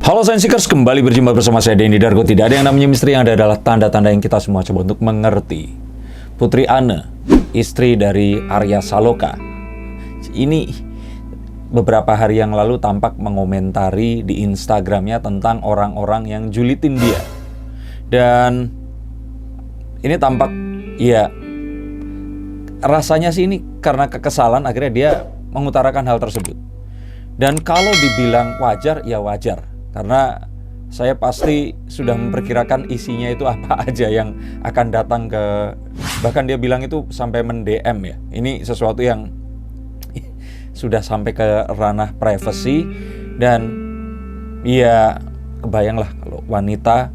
Halo Science-Seekers, kembali berjumpa bersama saya Denny Dargo. Tidak ada yang namanya misteri, yang ada adalah tanda-tanda yang kita semua coba untuk mengerti. Putri Anne, istri dari Arya Saloka, ini beberapa hari yang lalu tampak mengomentari di Instagramnya tentang orang-orang yang julitin dia. Dan ini tampak, ya rasanya sih ini karena kekesalan akhirnya dia mengutarakan hal tersebut. Dan kalau dibilang wajar, ya wajar. Karena saya pasti sudah memperkirakan isinya itu apa aja yang akan datang ke... Bahkan dia bilang itu sampai men-DM ya. Ini sesuatu yang sudah sampai ke ranah privacy. Dan ya kebayanglah kalau wanita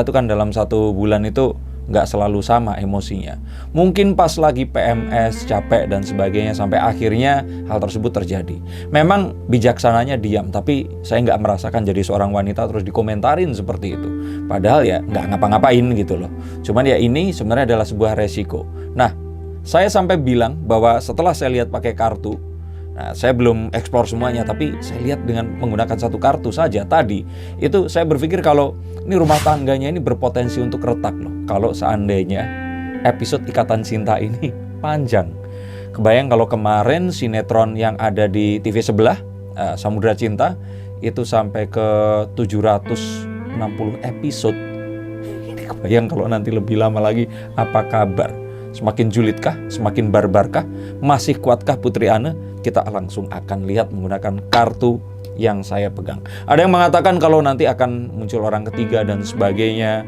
itu kan dalam satu bulan itu nggak selalu sama emosinya. Mungkin pas lagi PMS, capek dan sebagainya, sampai akhirnya hal tersebut terjadi. Memang bijaksananya diam, tapi saya nggak merasakan jadi seorang wanita terus dikomentarin seperti itu. Padahal ya nggak ngapa-ngapain gitu loh. Cuman ya ini sebenarnya adalah sebuah resiko. Nah, saya sampai bilang bahwa setelah saya lihat pakai kartu, nah, saya belum eksplor semuanya, tapi saya lihat dengan menggunakan satu kartu saja tadi, itu saya berpikir kalau ini rumah tangganya ini berpotensi untuk retak loh. Kalau seandainya episode Ikatan Cinta ini panjang. Kebayang kalau kemarin sinetron yang ada di TV sebelah, Samudra Cinta, itu sampai ke 760 episode. Ini kebayang kalau nanti lebih lama lagi, apa kabar? Semakin julitkah? Semakin barbarkah? Masih kuatkah Putri Anne? Kita langsung akan lihat menggunakan kartu yang saya pegang. Ada yang mengatakan kalau nanti akan muncul orang ketiga dan sebagainya.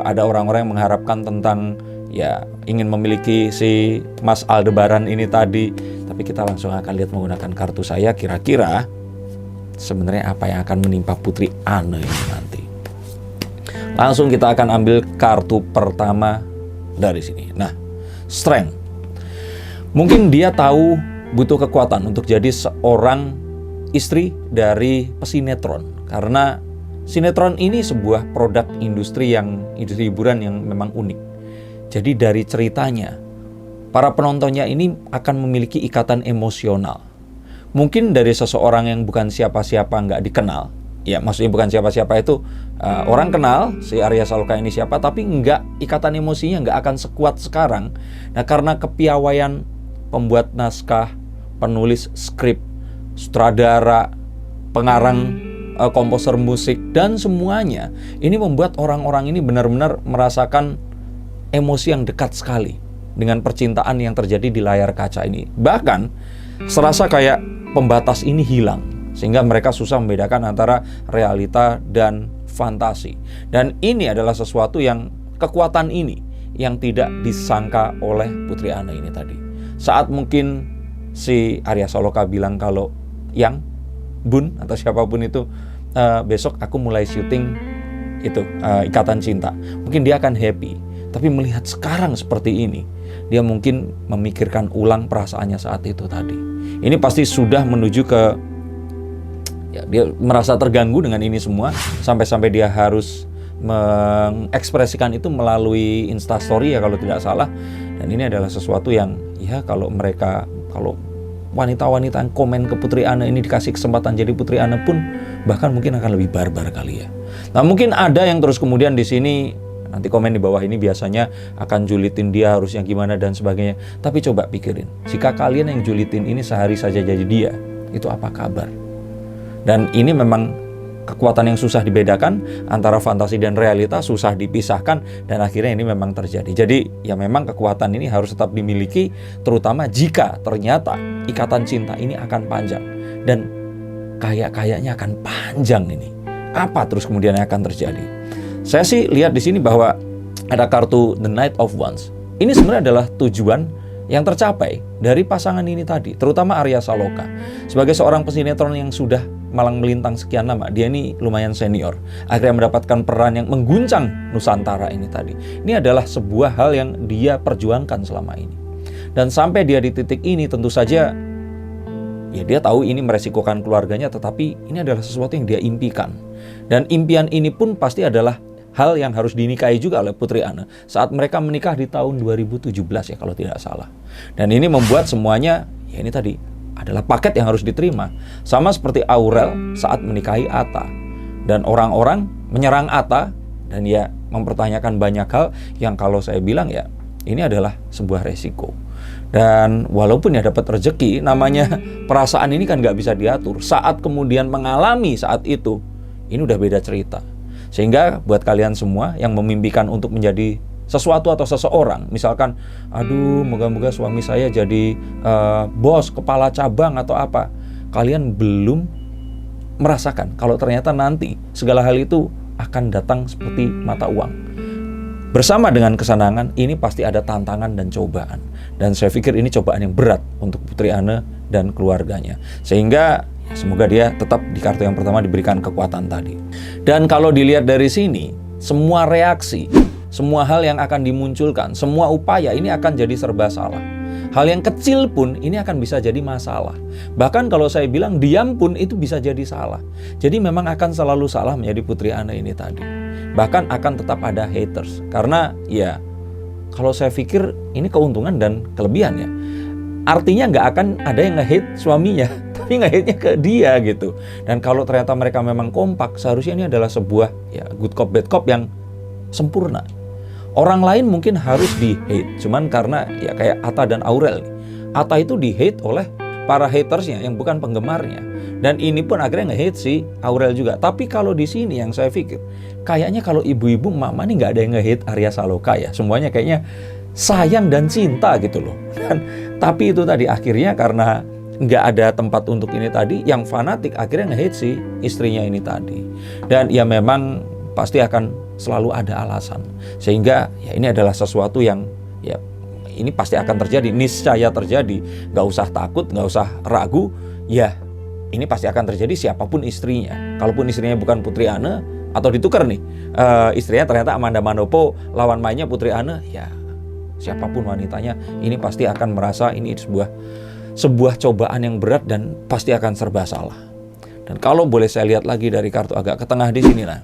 Ada orang-orang yang mengharapkan tentang ya ingin memiliki si Mas Aldebaran ini tadi. Tapi kita langsung akan lihat menggunakan kartu saya, kira-kira sebenarnya apa yang akan menimpa Putri Anne ini nanti. Langsung kita akan ambil kartu pertama dari sini. Nah, strength. Mungkin dia tahu butuh kekuatan untuk jadi seorang istri dari pesinetron, karena sinetron ini sebuah produk industri hiburan yang memang unik. Jadi dari ceritanya, para penontonnya ini akan memiliki ikatan emosional. Mungkin dari seseorang yang bukan siapa-siapa, nggak dikenal. Ya, maksudnya bukan siapa-siapa itu orang kenal si Arya Saloka ini siapa, tapi nggak, ikatan emosinya nggak akan sekuat sekarang. Nah, karena kepiawaian pembuat naskah, penulis skrip, sutradara, pengarang, komposer musik, dan semuanya, ini membuat orang-orang ini benar-benar merasakan emosi yang dekat sekali dengan percintaan yang terjadi di layar kaca ini. Bahkan serasa kayak pembatas ini hilang, sehingga mereka susah membedakan antara realita dan fantasi. Dan ini adalah sesuatu yang, kekuatan ini yang tidak disangka oleh Putri Anne ini tadi. Saat mungkin si Arya Saloka bilang kalau yang Bun atau siapapun itu, besok aku mulai syuting itu Ikatan Cinta, mungkin dia akan happy. Tapi melihat sekarang seperti ini, dia mungkin memikirkan ulang perasaannya saat itu tadi. Ini pasti sudah menuju ke, ya, dia merasa terganggu dengan ini semua, sampai-sampai dia harus mengekspresikan itu melalui Instastory ya kalau tidak salah. Dan ini adalah sesuatu yang ya kalau wanita-wanita yang komen ke Putri Anne ini dikasih kesempatan jadi Putri Anne pun bahkan mungkin akan lebih barbar kali ya. Nah, mungkin ada yang terus kemudian di sini nanti komen di bawah ini biasanya akan julitin dia harusnya gimana dan sebagainya. Tapi coba pikirin, jika kalian yang julitin ini sehari saja jadi dia, itu apa kabar? Dan ini memang kekuatan yang susah dibedakan antara fantasi dan realita, susah dipisahkan, dan akhirnya ini memang terjadi. Jadi ya memang kekuatan ini harus tetap dimiliki, terutama jika ternyata ikatan cinta ini akan panjang. Dan kayaknya akan panjang ini. Apa terus kemudian yang akan terjadi? Saya sih lihat di sini bahwa ada kartu The Knight of Wands. Ini sebenarnya adalah tujuan yang tercapai dari pasangan ini tadi, terutama Arya Saloka. Sebagai seorang pesinetron yang sudah malang melintang sekian lama, dia ini lumayan senior, akhirnya mendapatkan peran yang mengguncang Nusantara ini tadi. Ini adalah sebuah hal yang dia perjuangkan selama ini. Dan sampai dia di titik ini, tentu saja ya dia tahu ini meresikokan keluarganya, tetapi ini adalah sesuatu yang dia impikan. Dan impian ini pun pasti adalah hal yang harus dinikahi juga oleh Putri Anne saat mereka menikah di tahun 2017 ya kalau tidak salah. Dan ini membuat semuanya ya ini tadi adalah paket yang harus diterima. Sama seperti Aurel saat menikahi Atta. Dan orang-orang menyerang Atta dan ya mempertanyakan banyak hal yang kalau saya bilang ya ini adalah sebuah resiko. Dan walaupun ya dapat rezeki, namanya perasaan ini kan nggak bisa diatur. Saat kemudian mengalami saat itu, ini udah beda cerita. Sehingga buat kalian semua yang memimpikan untuk menjadi sesuatu atau seseorang, misalkan, aduh moga-moga suami saya jadi bos, kepala cabang atau apa, kalian belum merasakan kalau ternyata nanti segala hal itu akan datang seperti mata uang. Bersama dengan kesenangan, ini pasti ada tantangan dan cobaan. Dan saya pikir ini cobaan yang berat untuk Putri Anne dan keluarganya. Sehingga semoga dia tetap di kartu yang pertama diberikan kekuatan tadi. Dan kalau dilihat dari sini, semua reaksi, semua hal yang akan dimunculkan, semua upaya ini akan jadi serba salah. Hal yang kecil pun ini akan bisa jadi masalah. Bahkan kalau saya bilang diam pun itu bisa jadi salah. Jadi memang akan selalu salah menjadi Putri Anne ini tadi. Bahkan akan tetap ada haters. Karena ya kalau saya pikir ini keuntungan dan kelebihan ya. Artinya nggak akan ada yang nge-hate suaminya, tapi nge-hate-nya ke dia gitu. Dan kalau ternyata mereka memang kompak, seharusnya ini adalah sebuah ya good cop bad cop yang sempurna. Orang lain mungkin harus di-hate, cuman karena ya kayak Atta dan Aurel nih. Atta itu di-hate oleh para hatersnya yang bukan penggemarnya. Dan ini pun akhirnya nge-hate si Aurel juga. Tapi kalau di sini yang saya pikir, kayaknya kalau ibu-ibu mama nih nggak ada yang nge-hate Arya Saloka ya. Semuanya kayaknya sayang dan cinta gitu loh. Tapi itu tadi akhirnya karena nggak ada tempat untuk ini tadi, yang fanatik akhirnya nge-hate si istrinya ini tadi. Dan ya memang pasti akan selalu ada alasan. Sehingga ya ini adalah sesuatu yang ya ini pasti akan terjadi, niscaya terjadi. Nggak usah takut, nggak usah ragu. Ya ini pasti akan terjadi siapapun istrinya. Kalaupun istrinya bukan Putri Anne atau ditukar nih, istrinya ternyata Amanda Manopo, lawan mainnya Putri Anne, ya siapapun wanitanya, ini pasti akan merasa ini sebuah cobaan yang berat dan pasti akan serba salah. Dan kalau boleh saya lihat lagi dari kartu agak ke tengah di sini lah.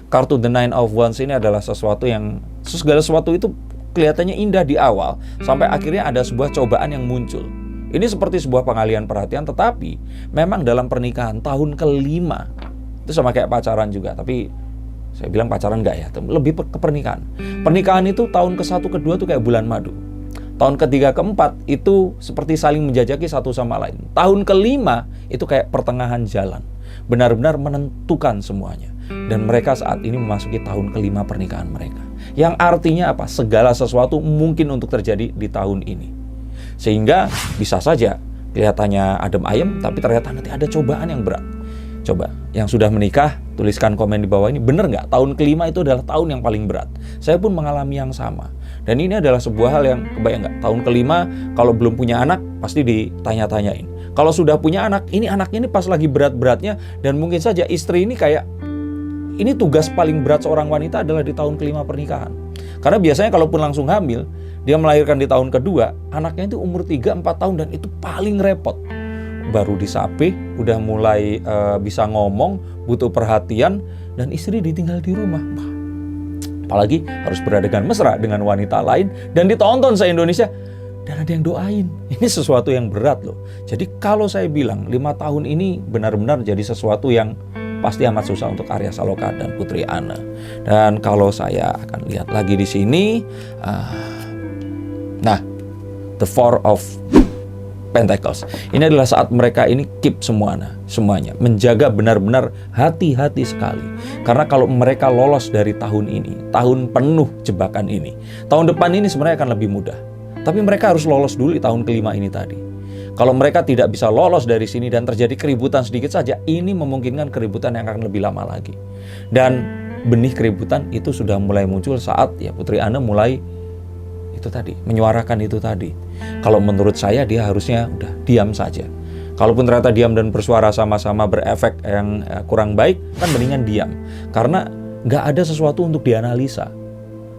Kartu The Nine of Wands ini adalah sesuatu yang segala sesuatu itu kelihatannya indah di awal sampai akhirnya ada sebuah cobaan yang muncul. Ini seperti sebuah pengalihan perhatian, tetapi memang dalam pernikahan tahun kelima itu sama kayak pacaran juga, tapi saya bilang pacaran enggak ya, lebih ke pernikahan. Pernikahan itu tahun ke-1, ke-2 tuh kayak bulan madu. Tahun ke-3, ke-4 itu seperti saling menjajaki satu sama lain. Tahun ke-5 itu kayak pertengahan jalan. Benar-benar menentukan semuanya. Dan mereka saat ini memasuki tahun ke-5 pernikahan mereka. Yang artinya apa? Segala sesuatu mungkin untuk terjadi di tahun ini. Sehingga bisa saja kelihatannya adem ayem, tapi ternyata nanti ada cobaan yang berat. Coba, yang sudah menikah, tuliskan komen di bawah ini, benar nggak? Tahun ke-5 itu adalah tahun yang paling berat. Saya pun mengalami yang sama. Dan ini adalah sebuah hal yang, kebayang nggak? Tahun ke-5, kalau belum punya anak, pasti ditanya-tanyain. Kalau sudah punya anak, ini anaknya ini pas lagi berat-beratnya, dan mungkin saja istri ini kayak, ini tugas paling berat seorang wanita adalah di tahun ke-5 pernikahan. Karena biasanya kalaupun langsung hamil, dia melahirkan di tahun kedua, anaknya itu umur 3-4 tahun dan itu paling repot. Baru disapih, udah mulai bisa ngomong, butuh perhatian, dan istri ditinggal di rumah. Apalagi harus beradegan mesra dengan wanita lain dan ditonton se-Indonesia dan ada yang doain. Ini sesuatu yang berat loh. Jadi kalau saya bilang 5 tahun ini benar-benar jadi sesuatu yang pasti amat susah untuk Arya Saloka dan Putri Anne. Dan kalau saya akan lihat lagi di sini, nah, the Four of Pentacles. Ini adalah saat mereka ini keep semuanya, menjaga benar-benar hati-hati sekali. Karena kalau mereka lolos dari tahun ini, tahun penuh jebakan ini, tahun depan ini sebenarnya akan lebih mudah. Tapi mereka harus lolos dulu di tahun ke-5 ini tadi. Kalau mereka tidak bisa lolos dari sini dan terjadi keributan sedikit saja, ini memungkinkan keributan yang akan lebih lama lagi. Dan benih keributan itu sudah mulai muncul saat ya Putri Anne mulai itu tadi, menyuarakan itu tadi. Kalau menurut saya dia harusnya udah diam saja. Kalaupun ternyata diam dan bersuara sama-sama berefek yang kurang baik, kan mendingan diam. Karena nggak ada sesuatu untuk dianalisa.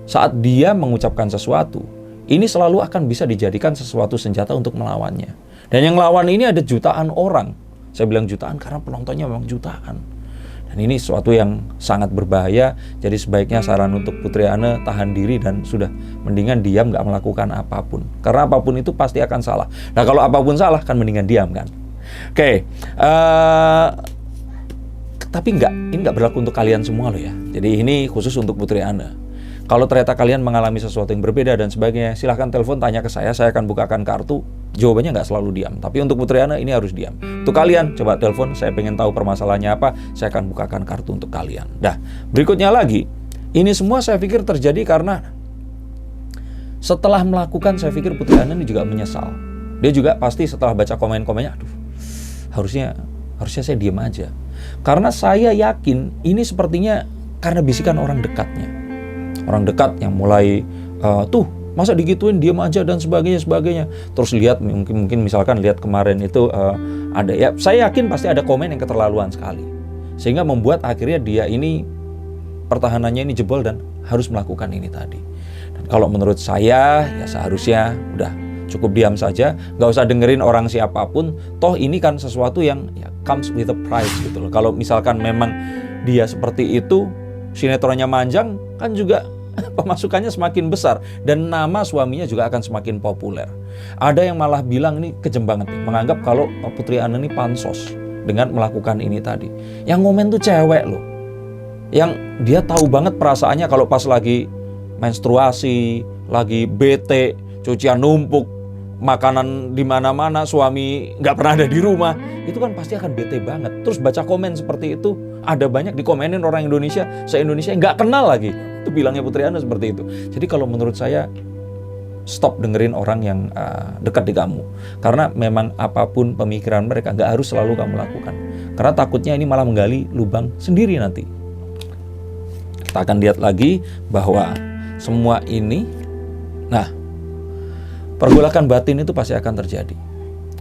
Saat dia mengucapkan sesuatu, ini selalu akan bisa dijadikan sesuatu senjata untuk melawannya. Dan yang lawan ini ada jutaan orang. Saya bilang jutaan karena penontonnya memang jutaan. Dan ini sesuatu yang sangat berbahaya. Jadi sebaiknya saran untuk Putri Anne tahan diri dan sudah mendingan diam, nggak melakukan apapun. Karena apapun itu pasti akan salah. Nah kalau apapun salah kan mendingan diam kan. Oke. Tapi ini nggak berlaku untuk kalian semua loh ya. Jadi ini khusus untuk Putri Ana. Kalau ternyata kalian mengalami sesuatu yang berbeda dan sebagainya, silahkan telepon, tanya ke saya akan bukakan kartu. Jawabannya nggak selalu diam, tapi untuk Putri Ana ini harus diam. Untuk kalian, coba telepon, saya pengen tahu permasalahannya apa, saya akan bukakan kartu untuk kalian. Dah, berikutnya lagi, ini semua saya pikir terjadi karena setelah melakukan, saya pikir Putri Ana ini juga menyesal. Dia juga pasti setelah baca komen-komennya, aduh, harusnya saya diam aja. Karena saya yakin ini sepertinya karena bisikan orang dekatnya. Orang dekat yang mulai tuh masa digituin diam aja dan sebagainya. Terus lihat mungkin misalkan lihat kemarin itu ada ya, saya yakin pasti ada komen yang keterlaluan sekali. Sehingga membuat akhirnya dia ini pertahanannya ini jebol dan harus melakukan ini tadi. Dan kalau menurut saya ya seharusnya udah cukup diam saja, nggak usah dengerin orang siapapun. Toh ini kan sesuatu yang ya, comes with a price gitu loh. Kalau misalkan memang dia seperti itu, sinetronnya manjang, kan juga pemasukannya semakin besar dan nama suaminya juga akan semakin populer. Ada yang malah bilang ini kejem banget nih, menganggap kalau Putri Ana ini pansos dengan melakukan ini tadi. Yang ngomen tuh cewek loh, yang dia tahu banget perasaannya kalau pas lagi menstruasi, lagi bete, cucian numpuk, makanan di mana-mana, suami nggak pernah ada di rumah, itu kan pasti akan bete banget. Terus baca komen seperti itu, ada banyak dikomenin orang Indonesia, se-Indonesia nggak kenal lagi. Itu bilangnya Putri Ana seperti itu. Jadi kalau menurut saya, stop dengerin orang yang dekat di kamu. Karena memang apapun pemikiran mereka, nggak harus selalu kamu lakukan. Karena takutnya ini malah menggali lubang sendiri nanti. Kita akan lihat lagi bahwa semua ini, pergolakan batin itu pasti akan terjadi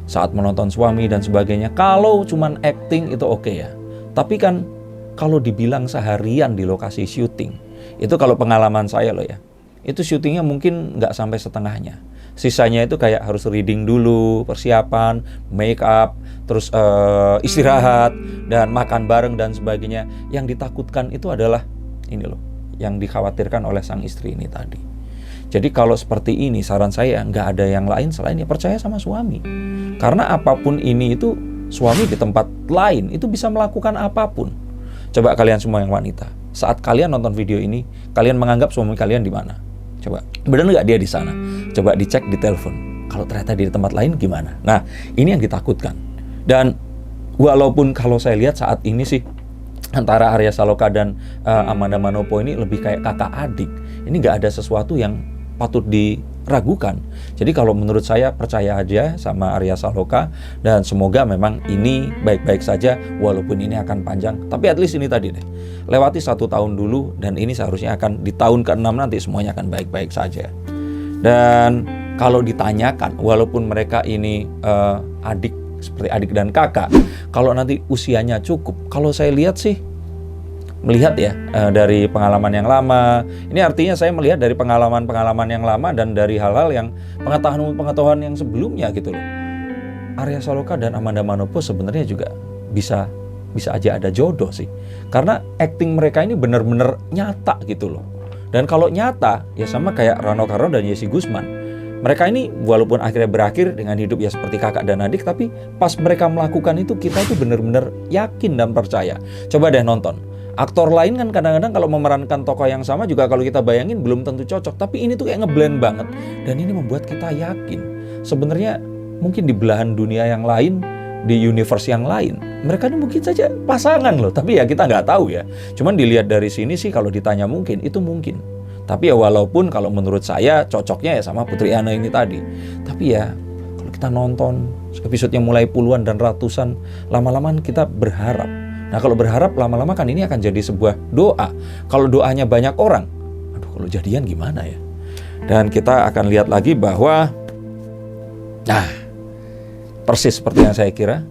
saat menonton suami dan sebagainya. Kalau cuman acting itu oke ya. Tapi kan kalau dibilang seharian di lokasi syuting, itu kalau pengalaman saya loh ya, itu syutingnya mungkin nggak sampai setengahnya. Sisanya itu kayak harus reading dulu, persiapan, make up, terus istirahat, dan makan bareng dan sebagainya. Yang ditakutkan itu adalah ini loh, yang dikhawatirkan oleh sang istri ini tadi. Jadi kalau seperti ini, saran saya nggak ada yang lain selain ya percaya sama suami. Karena apapun ini itu, suami di tempat lain itu bisa melakukan apapun. Coba kalian semua yang wanita, saat kalian nonton video ini, kalian menganggap suami kalian di mana? Coba, benar nggak dia di sana? Coba dicek di telepon. Kalau ternyata di tempat lain gimana? Nah, ini yang ditakutkan. Dan walaupun kalau saya lihat saat ini sih, antara Arya Saloka dan Amanda Manopo ini lebih kayak kakak adik. Ini nggak ada sesuatu yang patut diragukan. Jadi kalau menurut saya, percaya aja sama Arya Saloka, dan semoga memang ini baik-baik saja walaupun ini akan panjang. Tapi at least ini tadi deh, lewati 1 tahun dulu, dan ini seharusnya akan di tahun ke-6 nanti semuanya akan baik-baik saja. Dan kalau ditanyakan, walaupun mereka ini adik, seperti adik dan kakak, kalau nanti usianya cukup, kalau saya lihat sih, melihat ya dari pengalaman yang lama, ini artinya saya melihat dari pengalaman-pengalaman yang lama dan dari hal-hal yang pengetahuan yang sebelumnya gitu loh. Arya Saloka dan Amanda Manopo sebenarnya juga bisa aja ada jodoh sih, karena acting mereka ini benar-benar nyata gitu loh. Dan kalau nyata ya sama kayak Rano Karno dan Yesi Gusman. Mereka ini walaupun akhirnya berakhir dengan hidup ya seperti kakak dan adik, tapi pas mereka melakukan itu, kita itu benar-benar yakin dan percaya. Coba deh nonton. Aktor lain kan kadang-kadang kalau memerankan tokoh yang sama juga kalau kita bayangin belum tentu cocok. Tapi ini tuh kayak ngeblend banget. Dan ini membuat kita yakin. Sebenarnya mungkin di belahan dunia yang lain, di universe yang lain, mereka ini mungkin saja pasangan loh. Tapi ya kita nggak tahu ya. Cuman dilihat dari sini sih kalau ditanya mungkin, itu mungkin. Tapi ya walaupun kalau menurut saya cocoknya ya sama Putri Ana ini tadi. Tapi ya kalau kita nonton episodenya mulai puluhan dan ratusan, lama-lama kita berharap. Nah kalau berharap lama-lama kan ini akan jadi sebuah doa. Kalau doanya banyak orang, aduh kalau jadian gimana ya. Dan kita akan lihat lagi bahwa, persis seperti yang saya kira,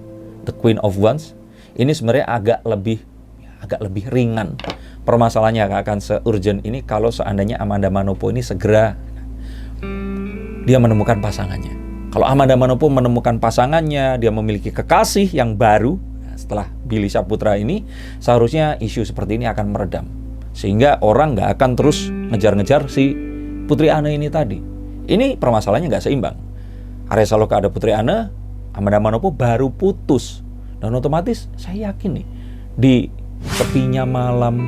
The Queen of Wands, ini sebenarnya agak lebih ringan. Permasalahannya akan se-urgent ini kalau seandainya Amanda Manopo ini segera dia menemukan pasangannya. Kalau Amanda Manopo menemukan pasangannya, dia memiliki kekasih yang baru, setelah Billy Syahputra ini, seharusnya isu seperti ini akan meredam. Sehingga orang nggak akan terus ngejar-ngejar si Putri Ana ini tadi. Ini permasalahannya nggak seimbang. Arya Saloka ada Putri Ana, Amanda Manopo baru putus. Dan otomatis saya yakin nih, di sepinya malam,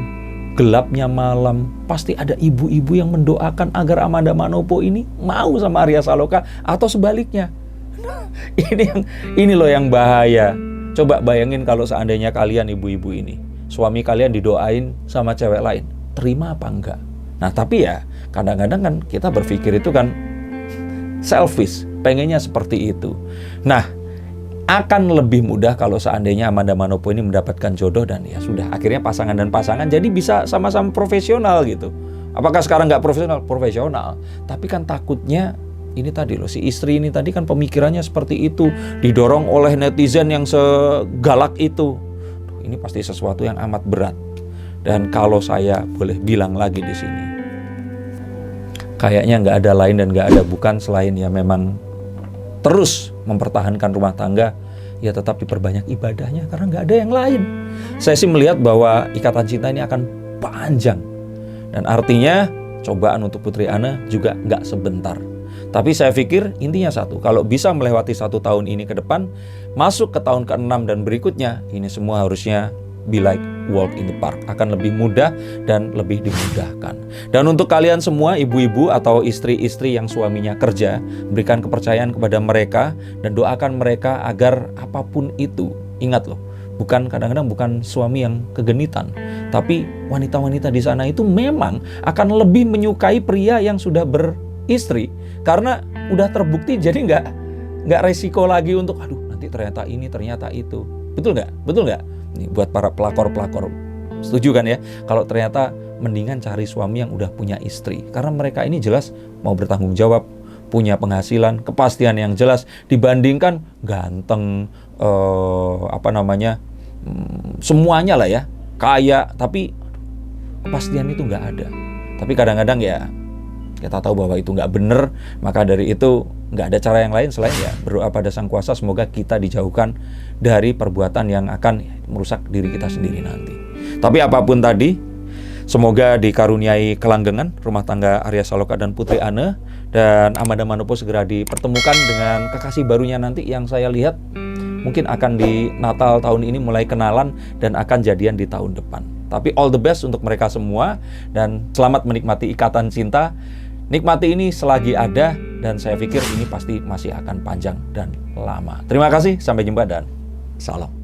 gelapnya malam, pasti ada ibu-ibu yang mendoakan agar Amanda Manopo ini mau sama Arya Saloka atau sebaliknya. Ini loh yang bahaya. Coba bayangin kalau seandainya kalian ibu-ibu ini, suami kalian didoain sama cewek lain, terima apa enggak? Nah tapi ya kadang-kadang kan kita berpikir itu kan selfish, pengennya seperti itu. Nah, akan lebih mudah kalau seandainya Amanda Manopo ini mendapatkan jodoh dan ya sudah, akhirnya pasangan dan pasangan jadi bisa sama-sama profesional gitu. Apakah sekarang nggak profesional? Profesional. Tapi kan takutnya ini tadi loh, si istri ini tadi kan pemikirannya seperti itu, didorong oleh netizen yang segalak itu. Ini pasti sesuatu yang amat berat. Dan kalau saya boleh bilang lagi di sini, kayaknya nggak ada lain dan nggak ada bukan selain ya memang terus mempertahankan rumah tangga, ya tetap diperbanyak ibadahnya karena nggak ada yang lain. Saya sih melihat bahwa ikatan cinta ini akan panjang. Dan artinya cobaan untuk Putri Anne juga nggak sebentar. Tapi saya pikir intinya satu, kalau bisa melewati 1 tahun ini ke depan, masuk ke tahun ke-6 dan berikutnya, ini semua harusnya be like walk in the park, akan lebih mudah dan lebih dimudahkan. Dan untuk kalian semua ibu-ibu atau istri-istri yang suaminya kerja, berikan kepercayaan kepada mereka dan doakan mereka agar apapun itu, ingat loh, kadang-kadang bukan suami yang kegenitan, tapi wanita-wanita di sana itu memang akan lebih menyukai pria yang sudah beristri karena udah terbukti, jadi nggak resiko lagi untuk aduh nanti ternyata ini ternyata itu. Betul nggak? Nih, buat para pelakor-pelakor, setuju kan ya? Kalau ternyata mendingan cari suami yang udah punya istri, karena mereka ini jelas mau bertanggung jawab, punya penghasilan, kepastian yang jelas, dibandingkan ganteng, semuanya lah ya, kaya, tapi kepastian itu nggak ada. Tapi kadang-kadang ya kita tahu bahwa itu nggak benar, maka dari itu nggak ada cara yang lain selain ya berdoa pada Sang Kuasa semoga kita dijauhkan dari perbuatan yang akan merusak diri kita sendiri nanti. Tapi apapun tadi, semoga dikaruniai kelanggengan rumah tangga Arya Saloka dan Putri Anne, dan Amanda Manopo segera dipertemukan dengan kekasih barunya nanti yang saya lihat mungkin akan di Natal tahun ini mulai kenalan dan akan jadian di tahun depan. Tapi all the best untuk mereka semua dan selamat menikmati ikatan cinta. Nikmati ini selagi ada dan saya pikir ini pasti masih akan panjang dan lama. Terima kasih, sampai jumpa dan salam.